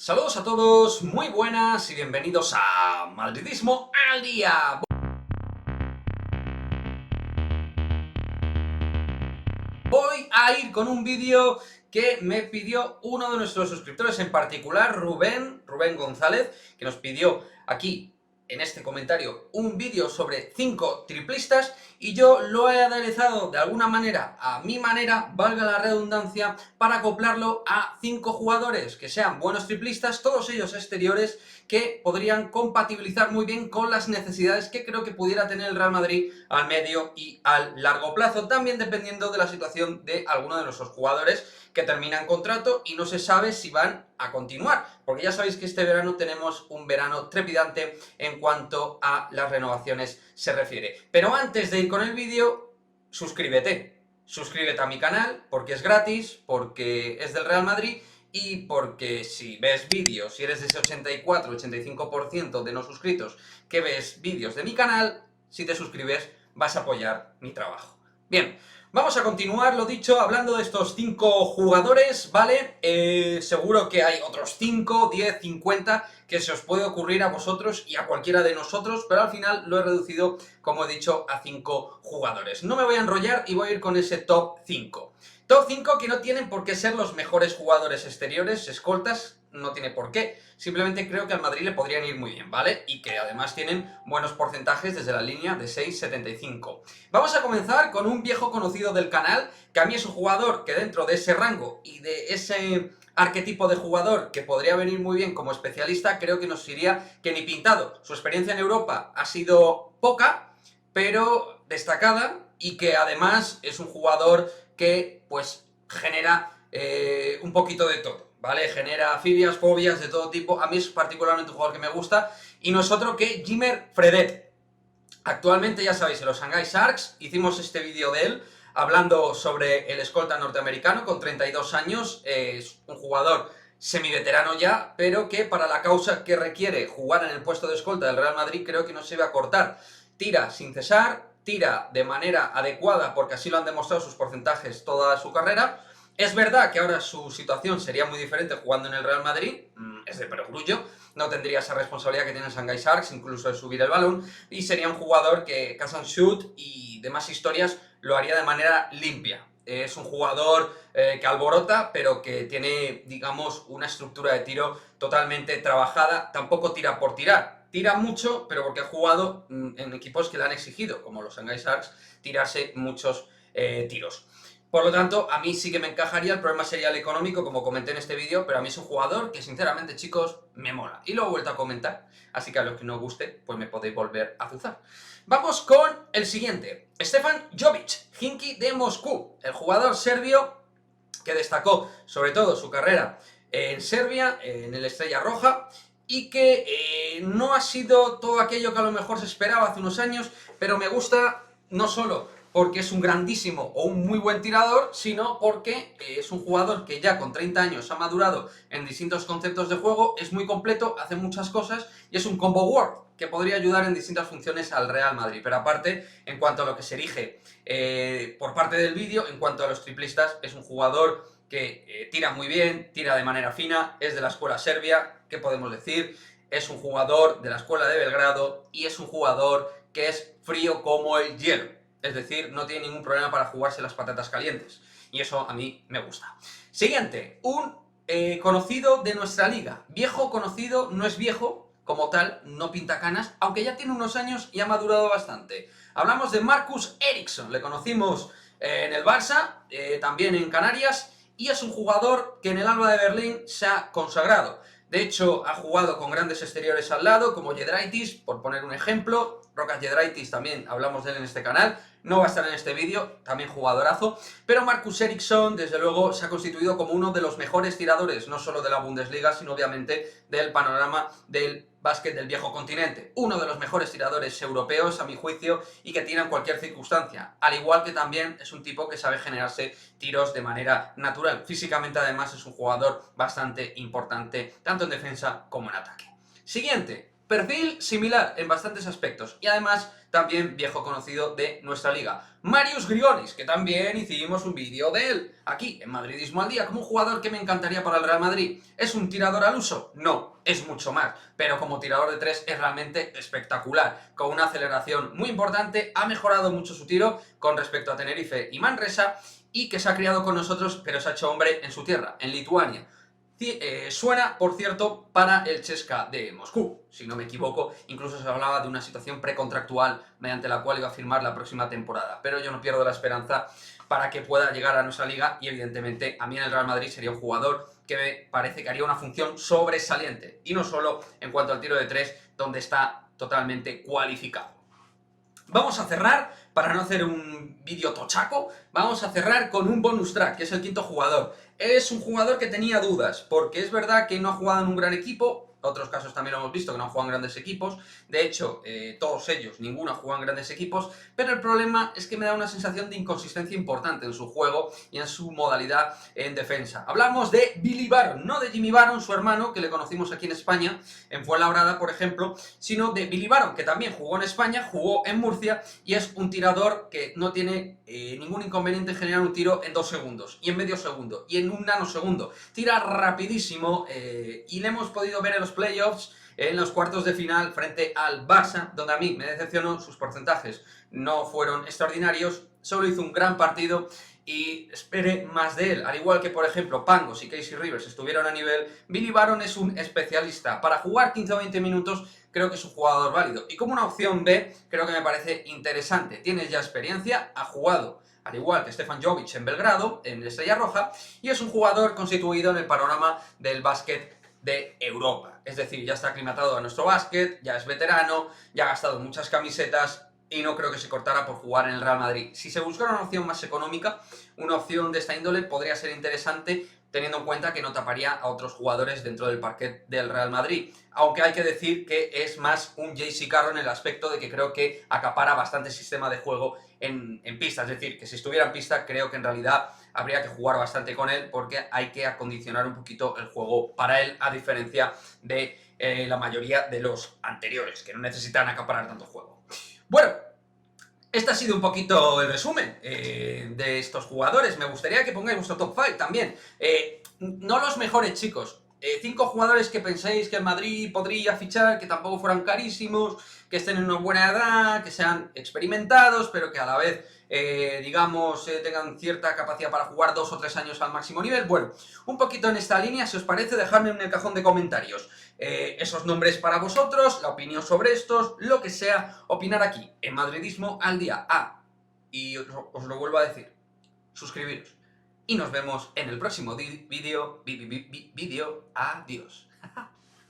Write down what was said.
Saludos a todos, muy buenas y bienvenidos a Madridismo al Día. Voy a ir con un vídeo que me pidió uno de nuestros suscriptores en particular, Rubén González, que nos pidió aquí en este comentario un vídeo sobre 5 triplistas y yo lo he aderezado de alguna manera, a mi manera, valga la redundancia, para acoplarlo a 5 jugadores que sean buenos triplistas, todos ellos exteriores, que podrían compatibilizar muy bien con las necesidades que creo que pudiera tener el Real Madrid al medio y al largo plazo, también dependiendo de la situación de alguno de nuestros jugadores que terminan contrato y no se sabe si van a continuar, porque ya sabéis que este verano tenemos un verano trepidante en cuanto a las renovaciones se refiere. Pero antes de ir con el vídeo, suscríbete a mi canal, porque es gratis, porque es del Real Madrid y porque si ves vídeos, si eres de ese 84-85% de no suscritos que ves vídeos de mi canal, si te suscribes vas a apoyar mi trabajo. Bien, vamos a continuar, lo dicho, hablando de estos 5 jugadores, ¿vale? Seguro que hay otros 5, 10, 50 que se os puede ocurrir a vosotros y a cualquiera de nosotros, pero al final lo he reducido, como he dicho, a 5 jugadores. No me voy a enrollar y voy a ir con ese top 5. Top 5 que no tienen por qué ser los mejores jugadores exteriores, escoltas, no tiene por qué. Simplemente creo que al Madrid le podrían ir muy bien, ¿vale? Y que además tienen buenos porcentajes desde la línea de 6,75. Vamos a comenzar con un viejo conocido del canal, que a mí es un jugador que dentro de ese rango y de ese arquetipo de jugador que podría venir muy bien como especialista, creo que nos iría que ni pintado. Su experiencia en Europa ha sido poca, pero destacada, y que además es un jugador que pues genera un poquito de todo, ¿vale? Genera filias, fobias de todo tipo. A mí es particularmente un jugador que me gusta y no es otro que Jimmer Fredette. Actualmente, ya sabéis, en los Shanghai Sharks hicimos este vídeo de él hablando sobre el escolta norteamericano con 32 años, es un jugador semiveterano ya, pero que para la causa que requiere jugar en el puesto de escolta del Real Madrid creo que no se va a cortar. Tira sin cesar, tira de manera adecuada porque así lo han demostrado sus porcentajes toda su carrera. Es verdad que ahora su situación sería muy diferente jugando en el Real Madrid, es de perogrullo, no tendría esa responsabilidad que tiene el Shanghai Sharks, incluso de subir el balón, y sería un jugador que catch and shoot y demás historias lo haría de manera limpia. Es un jugador que alborota, pero que tiene, digamos, una estructura de tiro totalmente trabajada, tampoco tira por tirar. Tira mucho, pero porque ha jugado en equipos que le han exigido, como los Shanghai Sharks, tirarse muchos tiros. Por lo tanto, a mí sí que me encajaría, el problema sería el económico, como comenté en este vídeo, pero a mí es un jugador que, sinceramente, chicos, me mola. Y lo he vuelto a comentar, así que a los que no os guste, pues me podéis volver a azuzar. Vamos con el siguiente, Stefan Jovic, Khimki de Moscú, el jugador serbio que destacó, sobre todo, su carrera en Serbia, en el Estrella Roja, y que no ha sido todo aquello que a lo mejor se esperaba hace unos años, pero me gusta no solo porque es un grandísimo o un muy buen tirador, sino porque es un jugador que ya con 30 años ha madurado en distintos conceptos de juego, es muy completo, hace muchas cosas y es un combo guard que podría ayudar en distintas funciones al Real Madrid. Pero aparte, en cuanto a lo que se erige por parte del vídeo, en cuanto a los triplistas, es un jugador que tira muy bien, tira de manera fina, es de la escuela serbia, ¿qué podemos decir? Es un jugador de la escuela de Belgrado y es un jugador que es frío como el hielo. Es decir, no tiene ningún problema para jugarse las patatas calientes. Y eso a mí me gusta. Siguiente, un conocido de nuestra liga. Viejo conocido, no es viejo como tal, no pinta canas, aunque ya tiene unos años y ha madurado bastante. Hablamos de Marcus Ericsson, le conocimos en el Barça, también en Canarias, y es un jugador que en el Alba de Berlín se ha consagrado. De hecho, ha jugado con grandes exteriores al lado, como Giedraitis, por poner un ejemplo. Rokas Giedraitis también hablamos de él en este canal. No va a estar en este vídeo, también jugadorazo. Pero Marcus Ericsson, desde luego, se ha constituido como uno de los mejores tiradores, no solo de la Bundesliga, sino obviamente del panorama del básquet del viejo continente. Uno de los mejores tiradores europeos, a mi juicio, y que tira en cualquier circunstancia. Al igual que también es un tipo que sabe generarse tiros de manera natural. Físicamente, además, es un jugador bastante importante, tanto en defensa como en ataque. Siguiente, perfil similar en bastantes aspectos y además también viejo conocido de nuestra liga. Marius Grigonis, que también hicimos un vídeo de él aquí en Madridismo al Día, como un jugador que me encantaría para el Real Madrid. ¿Es un tirador al uso? No, es mucho más, pero como tirador de 3 es realmente espectacular, con una aceleración muy importante, ha mejorado mucho su tiro con respecto a Tenerife y Manresa, y que se ha criado con nosotros, pero se ha hecho hombre en su tierra, en Lituania. Suena, por cierto, para el CSKA de Moscú, si no me equivoco. Incluso se hablaba de una situación precontractual mediante la cual iba a firmar la próxima temporada. Pero yo no pierdo la esperanza para que pueda llegar a nuestra liga y evidentemente a mí en el Real Madrid sería un jugador que me parece que haría una función sobresaliente. Y no solo en cuanto al tiro de 3, donde está totalmente cualificado. Vamos a cerrar, para no hacer un vídeo tochaco, vamos a cerrar con un bonus track, que es el quinto jugador. Es un jugador que tenía dudas, porque es verdad que no ha jugado en un gran equipo, otros casos también lo hemos visto que no han jugado en grandes equipos, de hecho, todos ellos, ninguno ha jugado en grandes equipos, pero el problema es que me da una sensación de inconsistencia importante en su juego y en su modalidad en defensa. Hablamos de Billy Baron, no de Jimmy Baron, su hermano, que le conocimos aquí en España, en Fuenlabrada, por ejemplo, sino de Billy Baron, que también jugó en España, jugó en Murcia, y es un tirador que no tiene ningún inconveniente en generar un tiro en 2 segundos, y en medio segundo, y en un nanosegundo. Tira rapidísimo, y le hemos podido ver en los playoffs, en los cuartos de final frente al Barça, donde a mí me decepcionó, sus porcentajes no fueron extraordinarios, solo hizo un gran partido y espere más de él. Al igual que, por ejemplo, Pangos y Casey Rivers estuvieron a nivel, Billy Baron es un especialista. Para jugar 15 o 20 minutos creo que es un jugador válido. Y como una opción B, creo que me parece interesante. Tiene ya experiencia, ha jugado al igual que Stefan Jovic en Belgrado, en Estrella Roja, y es un jugador constituido en el panorama del básquet de Europa. Es decir, ya está aclimatado a nuestro básquet, ya es veterano, ya ha gastado muchas camisetas y no creo que se cortara por jugar en el Real Madrid. Si se buscara una opción más económica, una opción de esta índole podría ser interesante, teniendo en cuenta que no taparía a otros jugadores dentro del parquet del Real Madrid. Aunque hay que decir que es más un JC Carroll en el aspecto de que creo que acapara bastante sistema de juego en pista. Es decir, que si estuviera en pista creo que en realidad habría que jugar bastante con él porque hay que acondicionar un poquito el juego para él, a diferencia de la mayoría de los anteriores, que no necesitan acaparar tanto juego. Bueno, este ha sido un poquito el resumen de estos jugadores. Me gustaría que pongáis vuestro top 5 también. No los mejores, chicos. 5 jugadores que penséis que el Madrid podría fichar, que tampoco fueran carísimos, que estén en una buena edad, que sean experimentados, pero que a la vez, digamos, tengan cierta capacidad para jugar 2 o 3 años al máximo nivel. Bueno, un poquito en esta línea, si os parece, dejadme en el cajón de comentarios esos nombres para vosotros, la opinión sobre estos, lo que sea, opinar aquí, en Madridismo al Día. Y os lo vuelvo a decir, suscribiros. Y nos vemos en el próximo vídeo. Adiós.